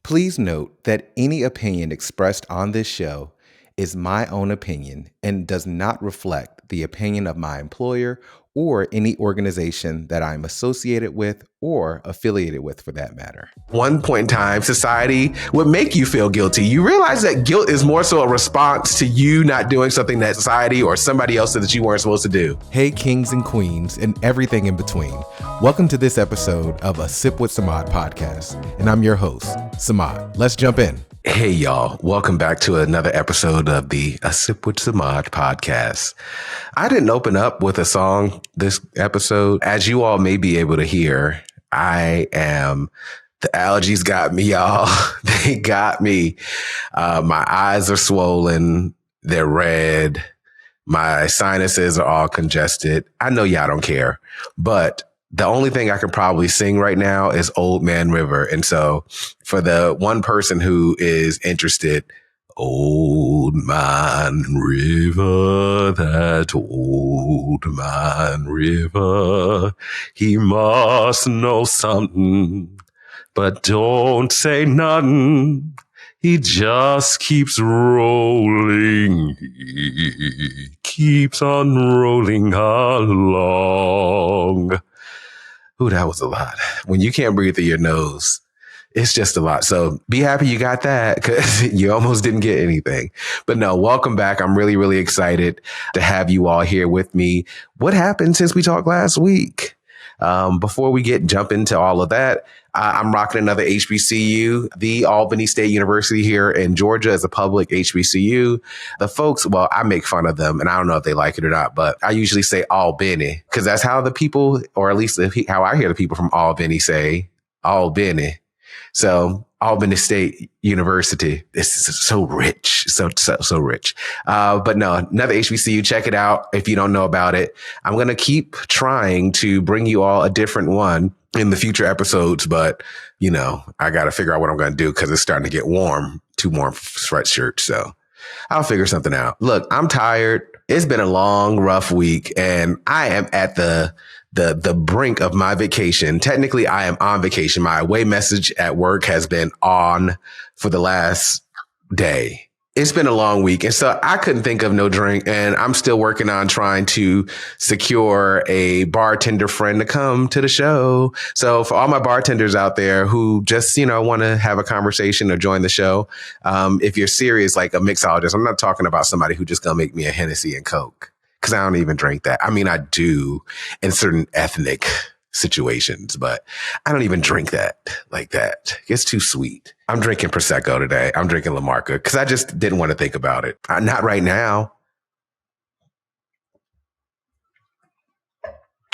Please note that any opinion expressed on this show is my own opinion and does not reflect the opinion of my employer or any organization that I'm associated with or affiliated with for that matter. One point in time, society would make you feel guilty. You realize that guilt is more so a response to you not doing something that society or somebody else said that you weren't supposed to do. Hey, kings and queens and everything in between. Welcome to this episode of A Sip with Samad podcast. And I'm your host, Samad. Let's jump in. Hey, y'all. Welcome back to another episode of the A Sip with Samad podcast. I didn't open up with a song this episode. As you all may be able to hear, the allergies got me, y'all. They got me. My eyes are swollen. They're red. My sinuses are all congested. I know y'all don't care, but the only thing I can probably sing right now is Old Man River. And so for the one person who is interested, Old Man River, that old man river, he must know something, but don't say nothing. He just keeps rolling. He keeps on rolling along. Ooh, that was a lot. When you can't breathe through your nose, it's just a lot. So be happy you got that because you almost didn't get anything. But no, welcome back. I'm really, really excited to have you all here with me. What happened since we talked last week? Before we jump into all of that, I'm rocking another HBCU. The Albany State University here in Georgia is a public HBCU. The folks, well, I make fun of them and I don't know if they like it or not, but I usually say Albany because that's how the people, or at least how I hear the people from Albany say Albany. So Albany State University is so rich, so rich. But no, another HBCU. Check it out if you don't know about it. I'm going to keep trying to bring you all a different one in the future episodes, but you know, I got to figure out what I'm going to do because it's starting to get warm, too warm for sweatshirts. So I'll figure something out. Look, I'm tired. It's been a long, rough week and I am at the brink of my vacation. Technically, I am on vacation. My away message at work has been on for the last day. It's been a long week. And so I couldn't think of no drink. And I'm still working on trying to secure a bartender friend to come to the show. So for all my bartenders out there who just, want to have a conversation or join the show, if you're serious, like a mixologist, I'm not talking about somebody who just gonna make me a Hennessy and Coke. Because I don't even drink that. I mean, I do in certain ethnic situations, but I don't even drink that like that. It's too sweet. I'm drinking Prosecco today. I'm drinking La Marca because I just didn't want to think about it. Not right now.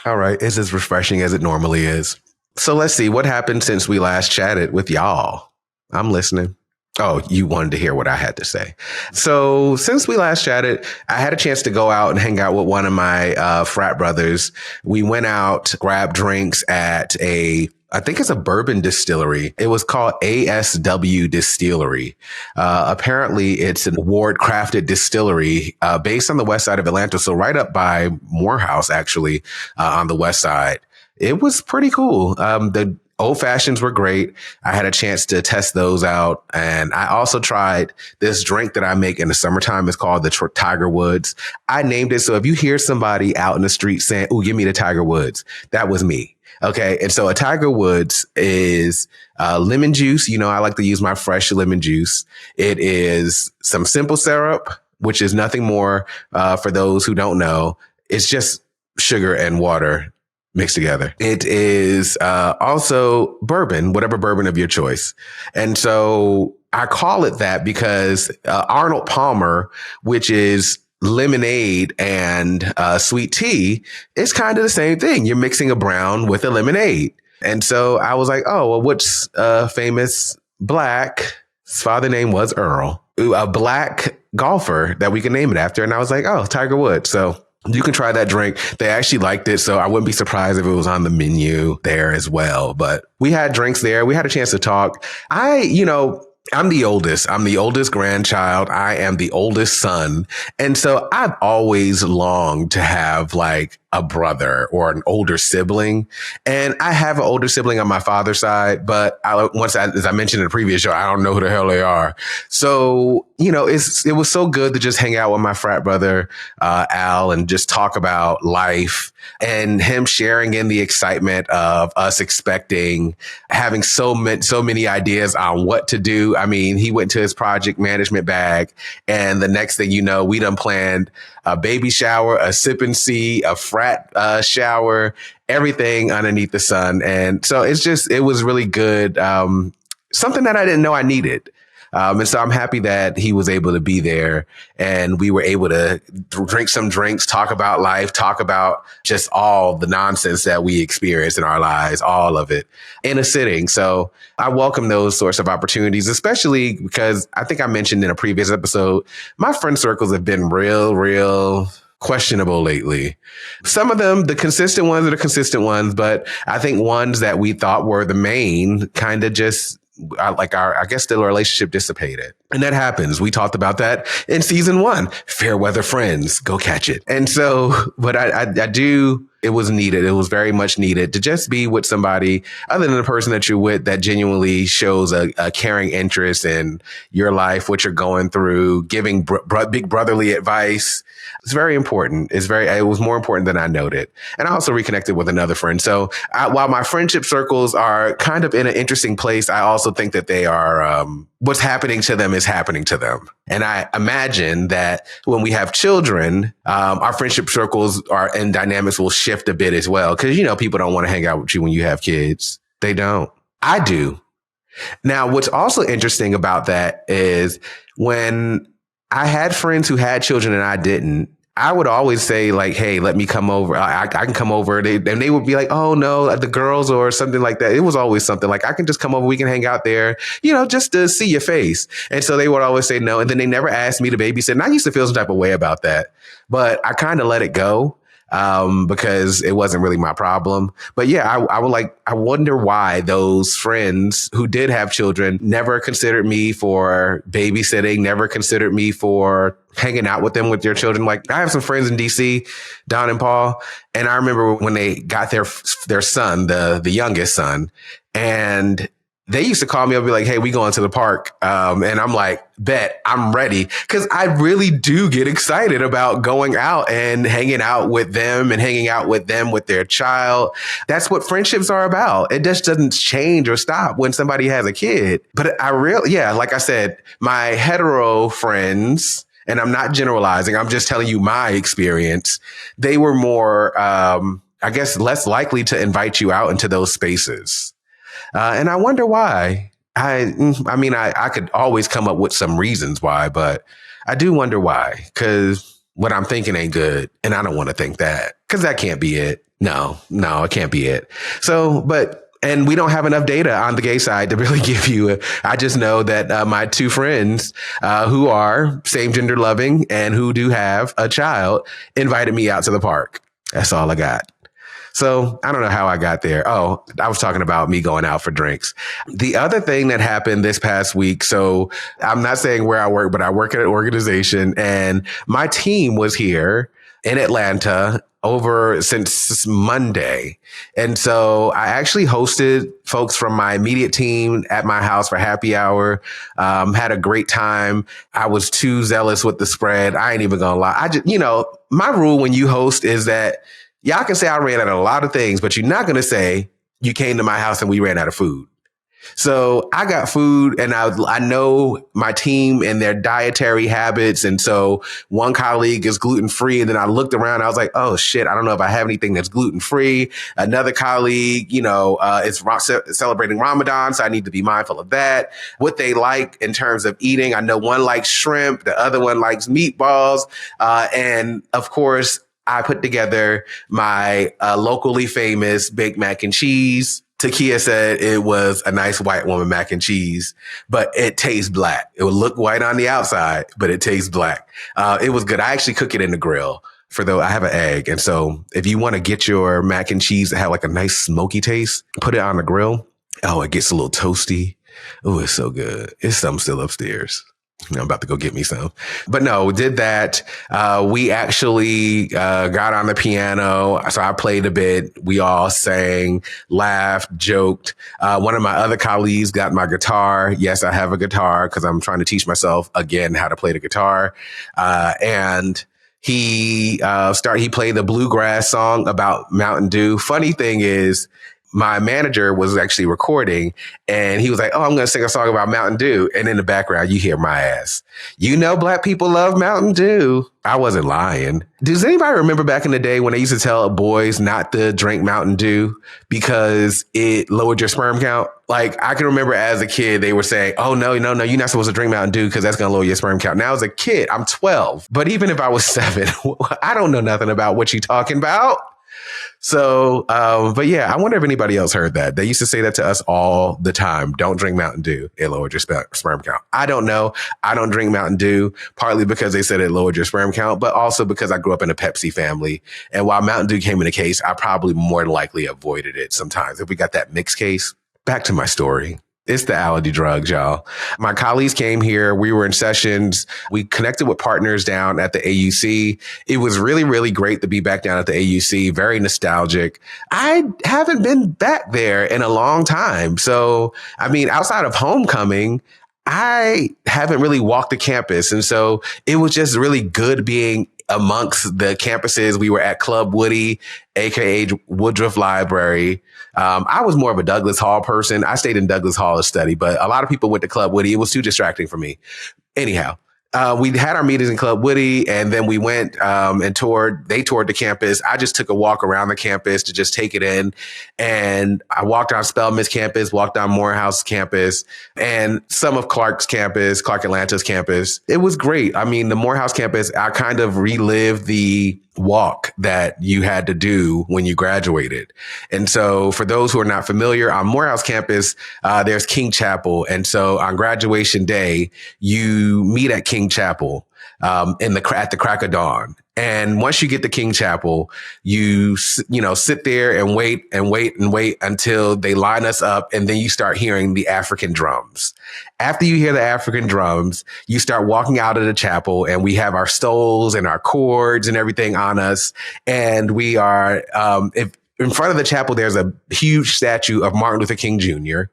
All right. It's as refreshing as it normally is. So let's see what happened since we last chatted with y'all. I'm listening. Oh, you wanted to hear what I had to say. So since we last chatted, I had a chance to go out and hang out with one of my frat brothers. We went out, grabbed drinks at I think it's a bourbon distillery. It was called ASW Distillery. Apparently it's an award crafted distillery based on the west side of Atlanta. So right up by Morehouse, actually, on the west side. It was pretty cool. The old fashions were great. I had a chance to test those out. And I also tried this drink that I make in the summertime. It's called the Tiger Woods. I named it. So if you hear somebody out in the street saying, "Ooh, give me the Tiger Woods," that was me. Okay. And so a Tiger Woods is lemon juice. I like to use my fresh lemon juice. It is some simple syrup, which is nothing more for those who don't know. It's just sugar and water mixed together. It is also bourbon, whatever bourbon of your choice. And so I call it that because Arnold Palmer, which is lemonade and sweet tea, is kind of the same thing. You're mixing a brown with a lemonade. And so I was like, oh, well, what's famous black? His father's name was Earl, a black golfer that we can name it after. And I was like, oh, Tiger Woods. So you can try that drink. They actually liked it, so I wouldn't be surprised if it was on the menu there as well. But we had drinks there. We had a chance to talk. I'm the oldest. I'm the oldest grandchild. I am the oldest son. And so I've always longed to have like a brother or an older sibling. And I have an older sibling on my father's side, but as I mentioned in the previous show, I don't know who the hell they are. So, it was so good to just hang out with my frat brother, Al, and just talk about life and him sharing in the excitement of us having so many ideas on what to do. I mean, he went to his project management bag, and the next thing you know, we done planned a baby shower, a sip and see, a frat shower, everything underneath the sun. And so it was really good. Something that I didn't know I needed. And so I'm happy that he was able to be there and we were able to drink some drinks, talk about life, talk about just all the nonsense that we experience in our lives, all of it in a sitting. So I welcome those sorts of opportunities, especially because I think I mentioned in a previous episode, my friend circles have been real questionable lately. Some of them, the consistent ones are the consistent ones, but I think ones that we thought were the main kind of just I guess the relationship dissipated. And that happens. We talked about that in season 1, Fair Weather Friends, go catch it. And so, but it was needed. It was very much needed to just be with somebody other than the person that you're with that genuinely shows a caring interest in your life, what you're going through, giving big brotherly advice. It's very important. It was more important than I noted. And I also reconnected with another friend. So while my friendship circles are kind of in an interesting place, I also think that they are, what's happening to them is happening to them. And I imagine that when we have children, our friendship circles and dynamics will shift a bit as well. Cause people don't want to hang out with you when you have kids. They don't. I do. Now, what's also interesting about that is when I had friends who had children and I didn't, I would always say like, hey, let me come over. I can come over. And they would be like, oh, no, the girls or something like that. It was always something like, I can just come over. We can hang out there, just to see your face. And so they would always say no. And then they never asked me to babysit. And I used to feel some type of way about that. But I kind of let it go. Because it wasn't really my problem. But yeah, I wonder why those friends who did have children never considered me for babysitting, never considered me for hanging out with them with their children. Like I have some friends in DC, Don and Paul, and I remember when they got their son, the youngest son, and they used to call me up and be like, hey, we going to the park. And I'm like, bet, I'm ready. Cause I really do get excited about going out and hanging out with them and hanging out with them with their child. That's what friendships are about. It just doesn't change or stop when somebody has a kid. But like I said, my hetero friends, and I'm not generalizing, I'm just telling you my experience. They were more, I guess, less likely to invite you out into those spaces. And I wonder why. I mean, I could always come up with some reasons why, but I do wonder why, because what I'm thinking ain't good. And I don't want to think that, because that can't be it. No, it can't be it. So, and we don't have enough data on the gay side to really give you. I just know that my two friends who are same gender loving and who do have a child invited me out to the park. That's all I got. So I don't know how I got there. Oh, I was talking about me going out for drinks. The other thing that happened this past week. So I'm not saying where I work, but I work at an organization and my team was here in Atlanta since Monday. And so I actually hosted folks from my immediate team at my house for happy hour. Had a great time. I was too zealous with the spread. I ain't even gonna lie. I just, my rule when you host is that y'all can say I ran out of a lot of things, but you're not going to say you came to my house and we ran out of food. So I got food and I know my team and their dietary habits. And so one colleague is gluten free. And then I looked around, I was like, oh shit, I don't know if I have anything that's gluten free. Another colleague, is celebrating Ramadan. So I need to be mindful of that. What they like in terms of eating. I know one likes shrimp. The other one likes meatballs. And of course, I put together my locally famous baked mac and cheese. Takia said it was a nice white woman mac and cheese, but it tastes black. It would look white on the outside, but it tastes black. It was good. I actually cook it in the grill I have an egg. And so if you want to get your mac and cheese to have like a nice smoky taste, put it on the grill. Oh, it gets a little toasty. Oh, it's so good. It's something still upstairs. I'm about to go get me some. But no, did that. We actually got on the piano. So I played a bit. We all sang, laughed, joked. One of my other colleagues got my guitar. Yes, I have a guitar because I'm trying to teach myself again how to play the guitar. And he played the bluegrass song about Mountain Dew. Funny thing is, my manager was actually recording and he was like, oh, I'm going to sing a song about Mountain Dew. And in the background, you hear my ass. You know, Black people love Mountain Dew. I wasn't lying. Does anybody remember back in the day when they used to tell boys not to drink Mountain Dew because it lowered your sperm count? Like, I can remember as a kid, they were saying, oh, no, you're not supposed to drink Mountain Dew because that's going to lower your sperm count. Now, as a kid, I'm 12. But even if I was 7, I don't know nothing about what you're talking about. So, but yeah, I wonder if anybody else heard that. They used to say that to us all the time. Don't drink Mountain Dew. It lowered your sperm count. I don't know. I don't drink Mountain Dew, partly because they said it lowered your sperm count, but also because I grew up in a Pepsi family. And while Mountain Dew came in the case, I probably more than likely avoided it sometimes. If we got that mixed case, back to my story. It's the allergy drugs, y'all. My colleagues came here. We were in sessions. We connected with partners down at the AUC. It was really, really great to be back down at the AUC. Very nostalgic. I haven't been back there in a long time. So, I mean, outside of homecoming, I haven't really walked the campus. And so it was just really good being amongst the campuses. We were at Club Woody, aka Woodruff Library. I was more of a Douglas Hall person. I stayed in Douglas Hall to study, but a lot of people went to Club Woody. It was too distracting for me. Anyhow, we had our meetings in Club Woody, and then we went and they toured the campus. I just took a walk around the campus to just take it in. And I walked on Spelman's campus, walked on Morehouse campus, and some of Clark Atlanta's campus. It was great. I mean, the Morehouse campus, I kind of relived the walk that you had to do when you graduated. And so for those who are not familiar, on Morehouse campus, there's King Chapel. And so on graduation day, you meet at King Chapel at the crack of dawn. And once you get to King Chapel, you sit there and wait until they line us up. And then you start hearing the African drums. After you hear the African drums, you start walking out of the chapel, and we have our stoles and our cords and everything on us. And we are, in front of the chapel, there's a huge statue of Martin Luther King Jr.,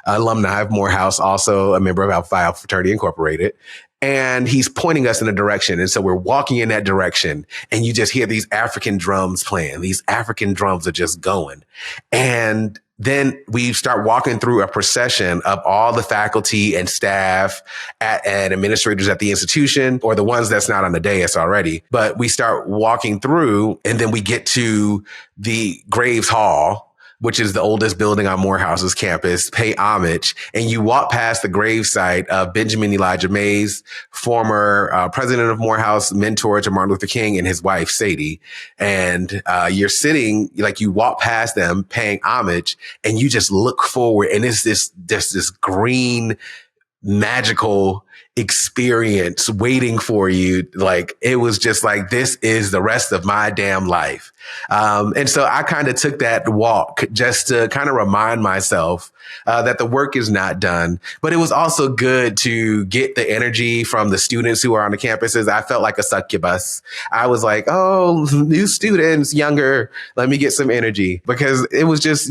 alumni of Morehouse, also a member of Alpha Phi Alpha Fraternity Incorporated. And he's pointing us in a direction. And so we're walking in that direction, and you just hear these African drums playing. These African drums are just going. And then we start walking through a procession of all the faculty and staff and administrators at the institution, or the ones that's not on the dais already. But we start walking through, and then we get to the Graves Hall, which is the oldest building on Morehouse's campus, pay homage. And you walk past the gravesite of Benjamin Elijah Mays, former president of Morehouse, mentor to Martin Luther King, and his wife, Sadie. And you're sitting, like, you walk past them paying homage, and you just look forward, and it's this green, magical experience waiting for you. Like, it was just like, this is the rest of my damn life. And so I kind of took that walk just to kind of remind myself that the work is not done. But it was also good to get the energy from the students who are on the campuses. I felt like a succubus. I was like, oh, new students, younger, let me get some energy, because it was just,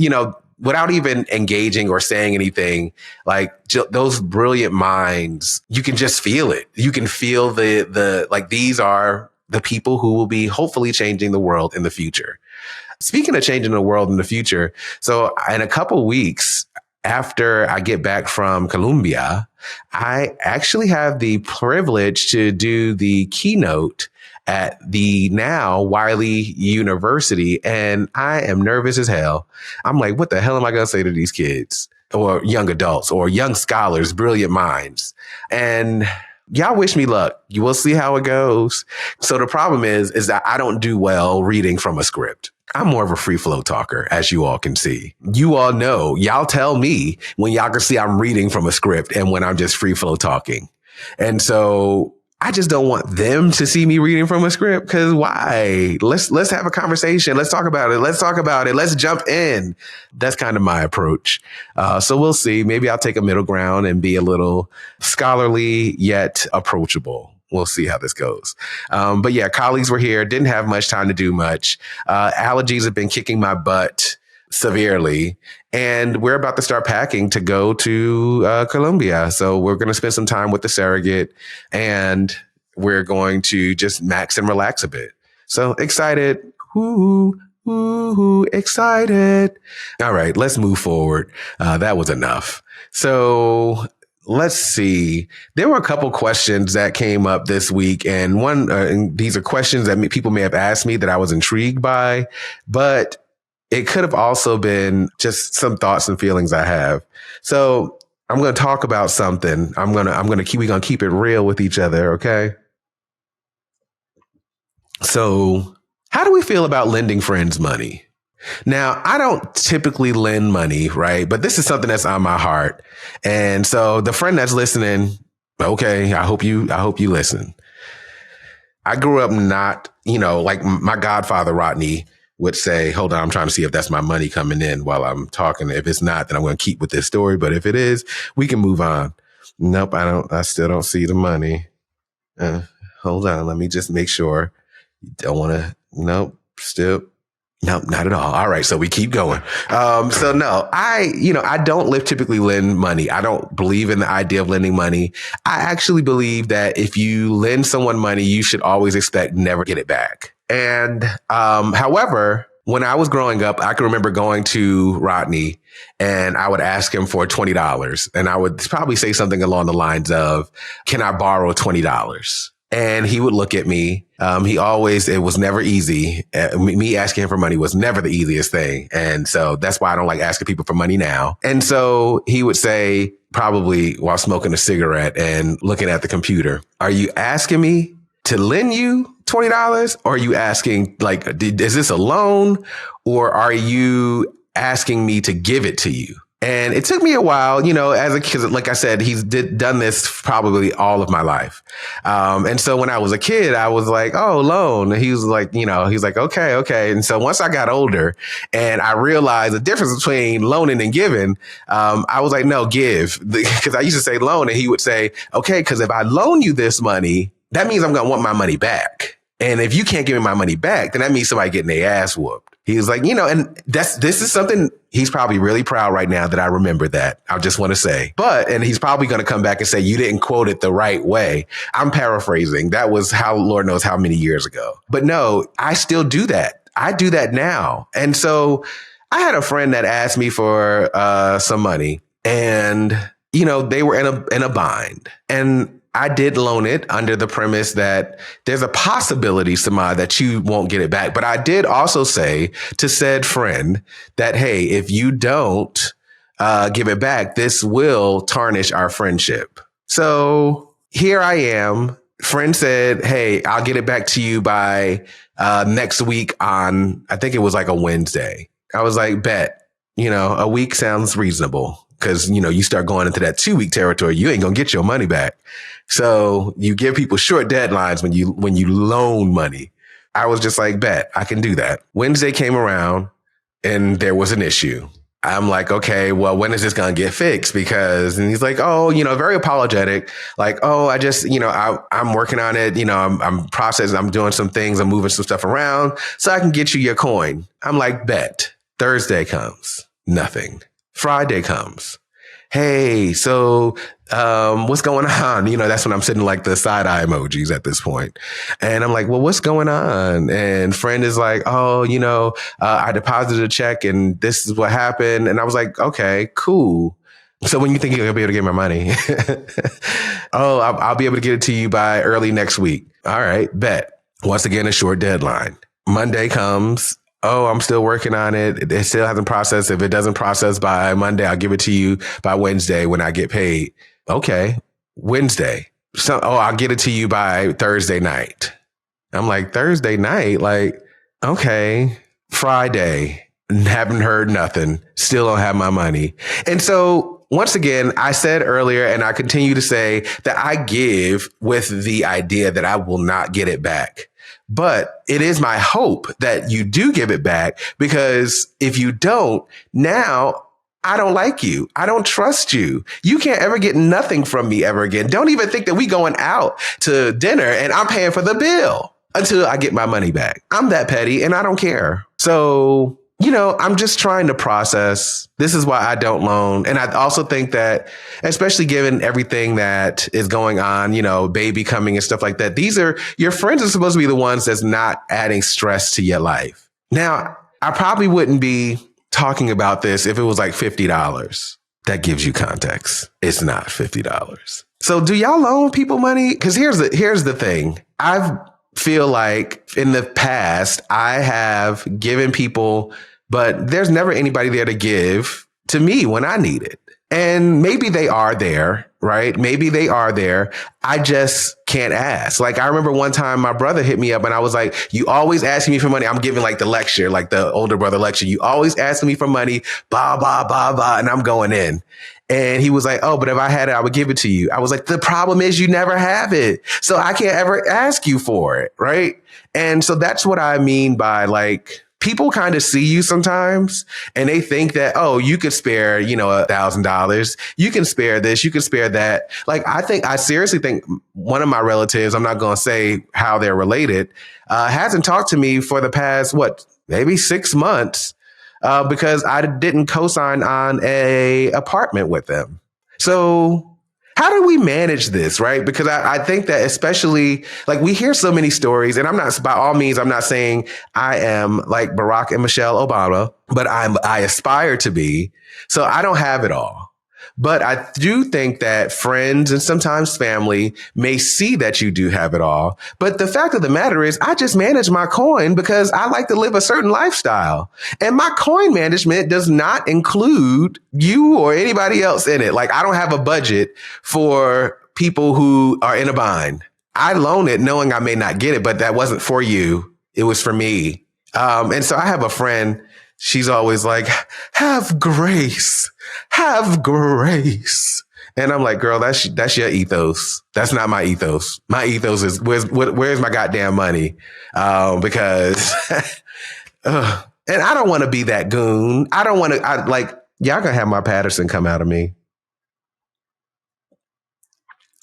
without even engaging or saying anything, like those brilliant minds, you can just feel it. You can feel these are the people who will be hopefully changing the world in the future. Speaking of changing the world in the future, so in a couple weeks after I get back from Colombia, I actually have the privilege to do the keynote at the now Wiley University. And I am nervous as hell. I'm like, what the hell am I going to say to these kids or young adults or young scholars, brilliant minds? And y'all wish me luck. You will see how it goes. So the problem is that I don't do well reading from a script. I'm more of a free flow talker, as you all can see. You all know, y'all tell me when y'all can see I'm reading from a script and when I'm just free flow talking. And so I just don't want them to see me reading from a script. Cause why? Let's have a conversation. Let's talk about it. Let's jump in. That's kind of my approach. So we'll see. Maybe I'll take a middle ground and be a little scholarly yet approachable. We'll see how this goes. But yeah, colleagues were here. Didn't have much time to do much. Allergies have been kicking my butt severely. And we're about to start packing to go to Colombia. So we're going to spend some time with the surrogate and we're going to just max and relax a bit. So excited. Woo, excited. All right, let's move forward. That was enough. So let's see. There were a couple questions that came up this week, and and these are questions that people may have asked me that I was intrigued by, but it could have also been just some thoughts and feelings I have. So I'm going to talk about something. we're going to keep it real with each other. Okay. So how do we feel about lending friends money? Now, I don't typically lend money, right? But this is something that's on my heart. And so the friend that's listening, okay, I hope you listen. I grew up not, like my godfather, Rodney, would say, hold on, I'm trying to see if that's my money coming in while I'm talking. If it's not, then I'm going to keep with this story. But if it is, we can move on. Nope, I still don't see the money. Hold on, let me just make sure. You don't want to, nope, still. No, not at all. All right. So we keep going. So no, I don't typically lend money. I don't believe in the idea of lending money. I actually believe that if you lend someone money, you should always expect never get it back. And, however, when I was growing up, I can remember going to Rodney and I would ask him for $20 and I would probably say something along the lines of, can I borrow $20? And he would look at me. It was never easy. Me asking him for money was never the easiest thing. And so that's why I don't like asking people for money now. And so he would say, probably while smoking a cigarette and looking at the computer, are you asking me to lend you $20? Or are you asking, like, is this a loan? Or are you asking me to give it to you? And it took me a while, as a kid, like I said, he's done this probably all of my life. And so when I was a kid, I was like, oh, loan. And he was like, okay. And so once I got older and I realized the difference between loaning and giving, I was like, no, give. Because I used to say loan and he would say, okay, because if I loan you this money, that means I'm going to want my money back. And if you can't give me my money back, then that means somebody getting their ass whooped. He was like, and this is something he's probably really proud right now that I remember that. I just want to say, and he's probably going to come back and say, you didn't quote it the right way. I'm paraphrasing. That was how Lord knows how many years ago. But no, I still do that. I do that now. And so I had a friend that asked me for some money and, they were in a bind and I did loan it under the premise that there's a possibility, Samad, that you won't get it back. But I did also say to said friend that, hey, if you don't give it back, this will tarnish our friendship. So here I am. Friend said, hey, I'll get it back to you by next week on, I think it was like a Wednesday. I was like, bet, a week sounds reasonable. Because, you start going into that 2-week territory, you ain't going to get your money back. So you give people short deadlines when you loan money. I was just like, bet, I can do that. Wednesday came around and there was an issue. I'm like, okay, well, when is this going to get fixed? And he's like, oh, very apologetic. Like, oh, I just, I'm working on it. I'm processing, I'm doing some things. I'm moving some stuff around so I can get you your coin. I'm like, bet. Thursday comes, nothing. Friday comes. Hey, so what's going on? That's when I'm sitting like the side eye emojis at this point. And I'm like, well, what's going on? And friend is like, oh, I deposited a check and this is what happened. And I was like, okay, cool. So when you think you're going to be able to get my money? Oh, I'll be able to get it to you by early next week. All right, bet. Once again, a short deadline. Monday comes. Oh, I'm still working on it. It still hasn't processed. If it doesn't process by Monday, I'll give it to you by Wednesday when I get paid. Okay. Wednesday. I'll get it to you by Thursday night. I'm like, Thursday night? Like, okay. Friday. Haven't heard nothing. Still don't have my money. And so once again, I said earlier, and I continue to say that I give with the idea that I will not get it back. But it is my hope that you do give it back, because if you don't, now I don't like you. I don't trust you. You can't ever get nothing from me ever again. Don't even think that we going out to dinner and I'm paying for the bill until I get my money back. I'm that petty and I don't care. So, I'm just trying to process. This is why I don't loan. And I also think that, especially given everything that is going on, baby coming and stuff like that, your friends are supposed to be the ones that's not adding stress to your life. Now, I probably wouldn't be talking about this if it was like $50. That gives you context. It's not $50. So do y'all loan people money? Because here's the thing. I feel like in the past, I have given people, but there's never anybody there to give to me when I need it. And maybe they are there, right? Maybe they are there. I just can't ask. Like, I remember one time my brother hit me up and I was like, you always asking me for money. I'm giving like the lecture, like the older brother lecture. You always asking me for money, blah, blah, blah, blah. And I'm going in. And he was like, oh, but if I had it, I would give it to you. I was like, the problem is you never have it. So I can't ever ask you for it. Right. And so that's what I mean by, like, people kind of see you sometimes and they think that, oh, you could spare, $1,000. You can spare this. You can spare that. Like, I seriously think one of my relatives, I'm not going to say how they're related, hasn't talked to me for the past, maybe 6 months. Because I didn't co-sign on a apartment with them. So how do we manage this, right? Because I think that, especially, like, we hear so many stories, and by all means, I'm not saying I am like Barack and Michelle Obama, but I aspire to be. So I don't have it all. But I do think that friends and sometimes family may see that you do have it all. But the fact of the matter is, I just manage my coin because I like to live a certain lifestyle. And my coin management does not include you or anybody else in it. Like, I don't have a budget for people who are in a bind. I loan it knowing I may not get it, but that wasn't for you. It was for me. And so I have a friend. She's always like, have grace. Have grace. And I'm like, girl, that's your ethos. That's not my ethos. My ethos is where's my goddamn money? Because, and I don't want to be that goon. I don't want to, y'all gonna have my Patterson come out of me.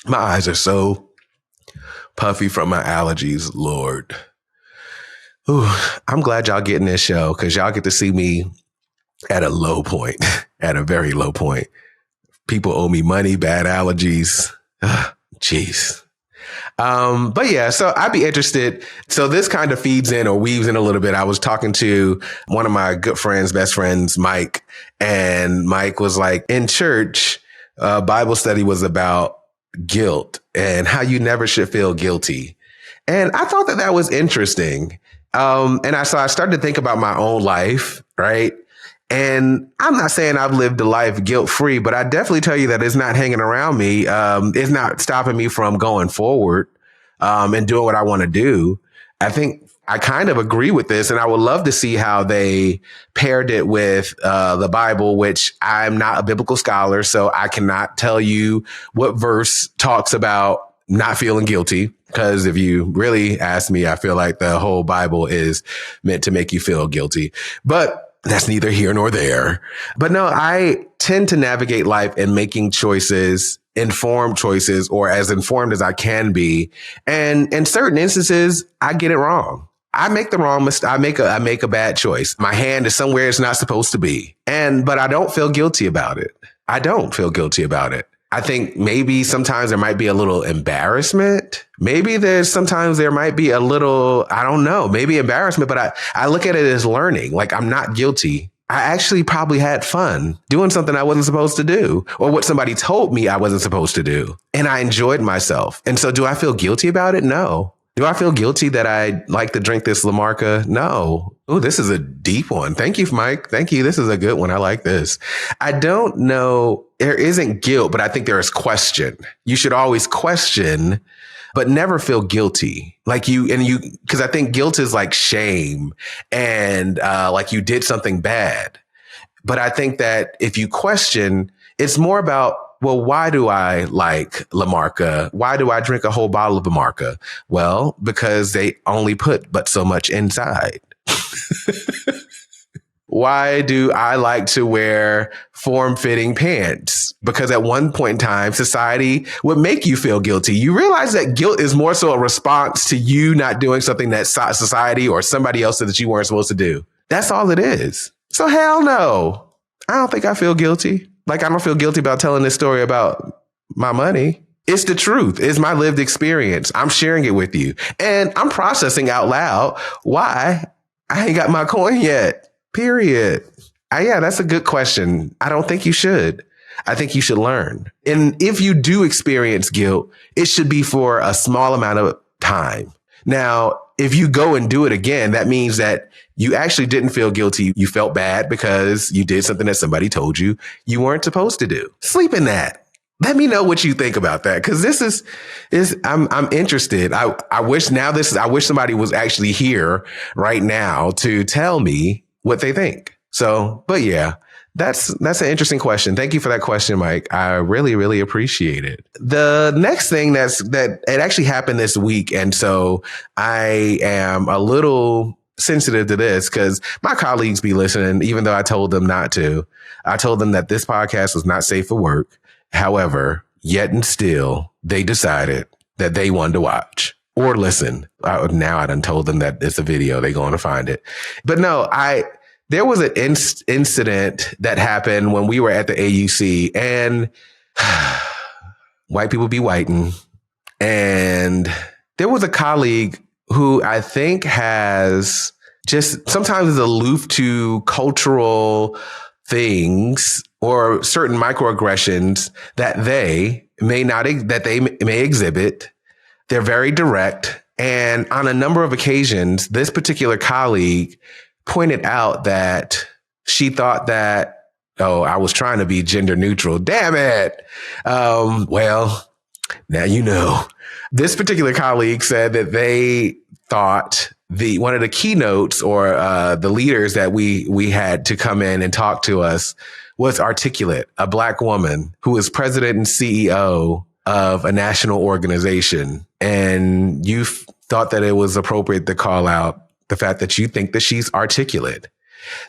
My eyes are so puffy from my allergies, Lord. Ooh, I'm glad y'all getting this show, because y'all get to see me at a low point, at a very low point. People owe me money, bad allergies. Jeez. But yeah, so I'd be interested. So this kind of feeds in or weaves in a little bit. I was talking to one of my good friends, best friends, Mike, and Mike was like, in church, Bible study was about guilt and how you never should feel guilty. And I thought that was interesting. So I started to think about my own life, right? And I'm not saying I've lived a life guilt-free, but I definitely tell you that it's not hanging around me. It's not stopping me from going forward, and doing what I want to do. I think I kind of agree with this, and I would love to see how they paired it with the Bible, which I'm not a biblical scholar, so I cannot tell you what verse talks about not feeling guilty. Because if you really ask me, I feel like the whole Bible is meant to make you feel guilty. But that's neither here nor there. But no, I tend to navigate life in making choices, informed choices, or as informed as I can be. And in certain instances, I get it wrong. I make the wrong mistake. I make a bad choice. My hand is somewhere it's not supposed to be. But I don't feel guilty about it. I don't feel guilty about it. I think maybe sometimes there might be a little embarrassment. Maybe sometimes there might be a little, I don't know, maybe embarrassment, but I look at it as learning. Like, I'm not guilty. I actually probably had fun doing something I wasn't supposed to do, or what somebody told me I wasn't supposed to do. And I enjoyed myself. And so do I feel guilty about it? No. Do I feel guilty that I like to drink this Lamarca? No. Oh, this is a deep one. Thank you, Mike. Thank you. This is a good one. I like this. I don't know. There isn't guilt, but I think there is question. You should always question, but never feel guilty. Because I think guilt is like shame and like you did something bad. But I think that if you question, It's more about, well, why do I like La Marca? Why do I drink a whole bottle of La Marca? Well, because they only put but so much inside. Why do I like to wear form-fitting pants? Because at one point in time, society would make you feel guilty. You realize that guilt is more so a response to you not doing something that society or somebody else said that you weren't supposed to do. That's all it is. So hell no. I don't think I feel guilty. Like, I don't feel guilty about telling this story about my money. It's the truth. It's my lived experience. I'm sharing it with you. And I'm processing out loud why I ain't got my coin yet. Period. Yeah, that's a good question. I don't think you should. I think you should learn. And if you do experience guilt, it should be for a small amount of time. Now, if you go and do it again, that means that you actually didn't feel guilty. You felt bad because you did something that somebody told you you weren't supposed to do. Sleep in that. Let me know what you think about that. Cause this is I'm interested. I wish somebody was actually here right now to tell me what they think. So, but yeah, that's an interesting question. Thank you for that question, Mike. I really, really appreciate it. The next thing that it actually happened this week. And so I am a little sensitive to this because my colleagues be listening, even though I told them not to. I told them that this podcast was not safe for work. However, yet and still, they decided that they wanted to watch or listen. Now I done told them that it's a video. They're going to find it. But no, there was an incident that happened when we were at the AUC, and white people be whiting. And there was a colleague who I think has just sometimes is aloof to cultural things or certain microaggressions that they may exhibit. They're very direct. And on a number of occasions, this particular colleague pointed out that she thought that, I was trying to be gender neutral. Damn it. Well, now you know. This particular colleague said that they thought one of the keynotes or the leaders that we had to come in and talk to us was articulate, a Black woman who is president and CEO of a national organization. And you thought that it was appropriate to call out the fact that you think that she's articulate.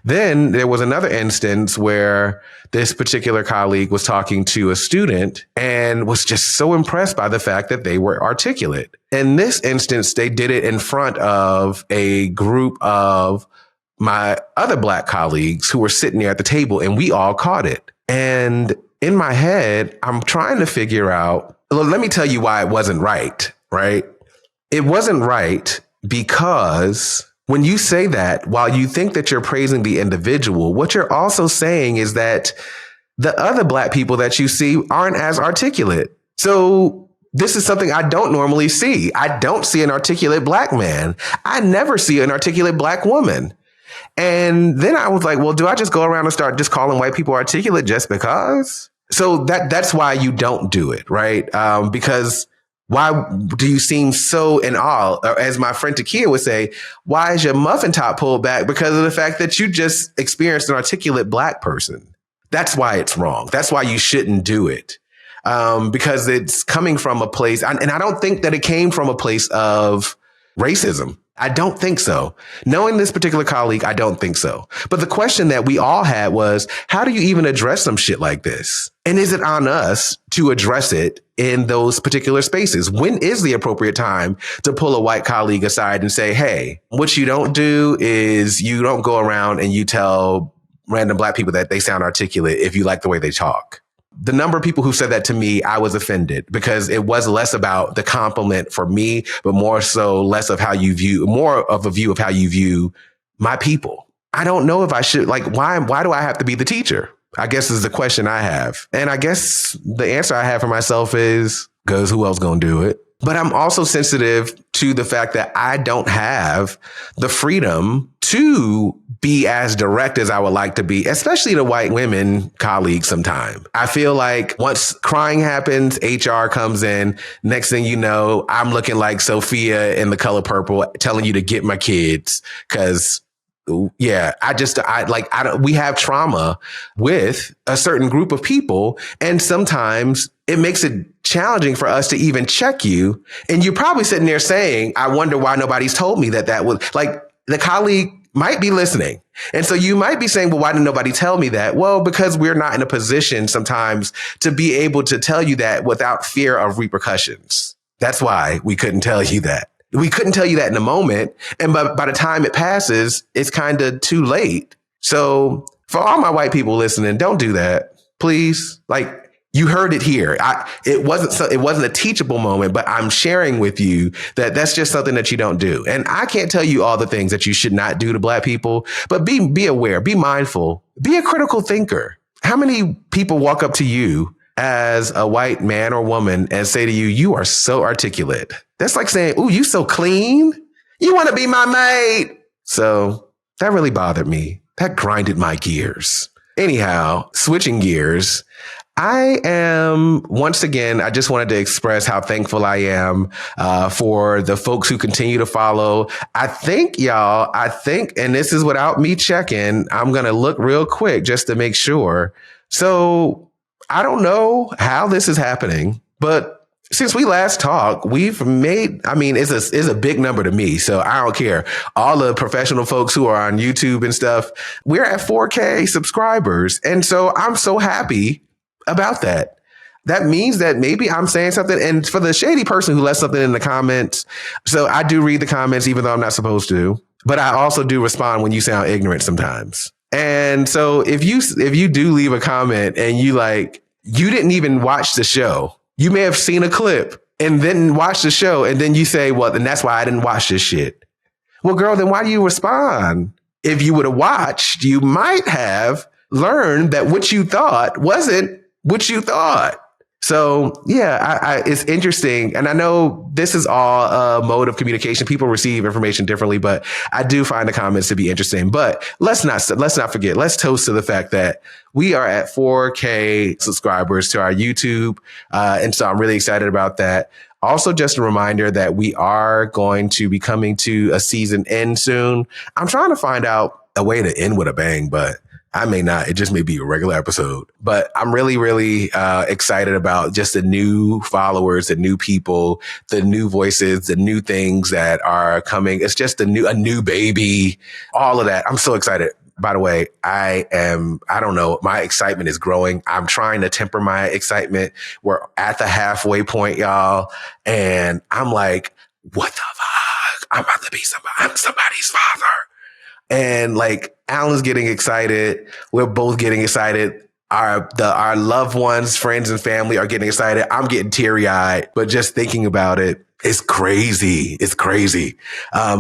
Then there was another instance where this particular colleague was talking to a student and was just so impressed by the fact that they were articulate. In this instance, they did it in front of a group of my other Black colleagues who were sitting there at the table, and we all caught it. And in my head, I'm trying to figure out, let me tell you why it wasn't right? It wasn't right because when you say that, while you think that you're praising the individual, what you're also saying is that the other Black people that you see aren't as articulate. So this is something I don't normally see. I don't see an articulate Black man. I never see an articulate Black woman. And then I was like, well, do I just go around and start just calling white people articulate just because? So that's why you don't do it, right? Because why do you seem so in awe? Or as my friend Takia would say, why is your muffin top pulled back? Because of the fact that you just experienced an articulate Black person. That's why it's wrong. That's why you shouldn't do it. Because it's coming from a place, and I don't think that it came from a place of racism. I don't think so. Knowing this particular colleague, I don't think so. But the question that we all had was, how do you even address some shit like this? And is it on us to address it in those particular spaces? When is the appropriate time to pull a white colleague aside and say, hey, what you don't do is you don't go around and you tell random Black people that they sound articulate if you like the way they talk. The number of people who said that to me, I was offended because it was less about the compliment for me, but more so less of how you view, more of a view of how you view my people. I don't know if I should, why do I have to be the teacher? I guess is the question I have. And I guess the answer I have for myself is, because who else gonna do it? But I'm also sensitive to the fact that I don't have the freedom to be as direct as I would like to be, especially to white women colleagues sometime. I feel like once crying happens, HR comes in, next thing you know, I'm looking like Sophia in The Color Purple telling you to get my kids because Yeah, we have trauma with a certain group of people. And sometimes it makes it challenging for us to even check you. And you're probably sitting there saying, I wonder why nobody's told me that was like the colleague might be listening. And so you might be saying, well, why didn't nobody tell me that? Well, because we're not in a position sometimes to be able to tell you that without fear of repercussions. That's why we couldn't tell you that. We couldn't tell you that in the moment. And by the time it passes, it's kind of too late. So for all my white people listening, don't do that, please. Like, you heard it here. It wasn't a teachable moment, but I'm sharing with you that that's just something that you don't do. And I can't tell you all the things that you should not do to Black people, but be aware, be mindful, be a critical thinker. How many people walk up to you as a white man or woman and say to you, you are so articulate? That's like saying, ooh, you so clean. You want to be my mate. So that really bothered me. That grinded my gears. Anyhow, switching gears, I just wanted to express how thankful I am for the folks who continue to follow. I think, and this is without me checking, I'm going to look real quick just to make sure. So I don't know how this is happening, but since we last talked, we've made, it's a big number to me, so I don't care. All the professional folks who are on YouTube and stuff, we're at 4K subscribers. And so I'm so happy about that. That means that maybe I'm saying something. And for the shady person who left something in the comments, so I do read the comments, even though I'm not supposed to, but I also do respond when you sound ignorant sometimes. And so if you do leave a comment and you didn't even watch the show, you may have seen a clip and then watch the show. And then you say, well, then that's why I didn't watch this shit. Well, girl, then why do you respond? If you would have watched, you might have learned that what you thought wasn't what you thought. So yeah, it's interesting. And I know this is all a mode of communication. People receive information differently, but I do find the comments to be interesting. But let's not forget, let's toast to the fact that we are at 4K subscribers to our YouTube. And so I'm really excited about that. Also, just a reminder that we are going to be coming to a season end soon. I'm trying to find out a way to end with a bang, but I may not. It just may be a regular episode. But I'm really, really excited about just the new followers, the new people, the new voices, the new things that are coming. It's just a new baby, all of that. I'm so excited. By the way, I don't know, my excitement is growing. I'm trying to temper my excitement. We're at the halfway point, y'all. And I'm like, what the fuck? I'm about to be I'm somebody's father. And like, Alan's getting excited. We're both getting excited. Our loved ones, friends and family are getting excited. I'm getting teary eyed, but just thinking about it, it's crazy. It's crazy.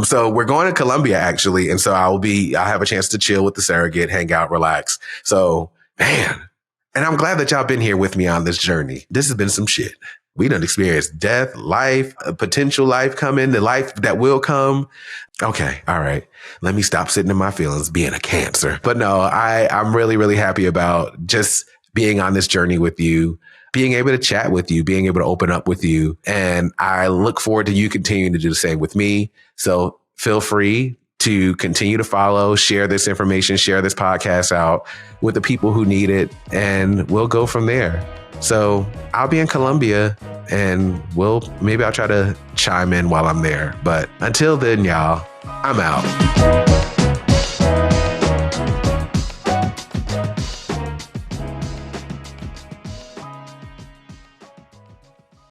So we're going to Colombia actually. And so I'll have a chance to chill with the surrogate, hang out, relax. So man, and I'm glad that y'all been here with me on this journey. This has been some shit. We done experienced death, life, a potential life coming, the life that will come. Okay. All right. Let me stop sitting in my feelings being a Cancer. But no, I'm really, really happy about just being on this journey with you, being able to chat with you, being able to open up with you. And I look forward to you continuing to do the same with me. So feel free to continue to follow, share this information, share this podcast out with the people who need it. And we'll go from there. So I'll be in Colombia and maybe I'll try to chime in while I'm there. But until then, y'all, I'm out.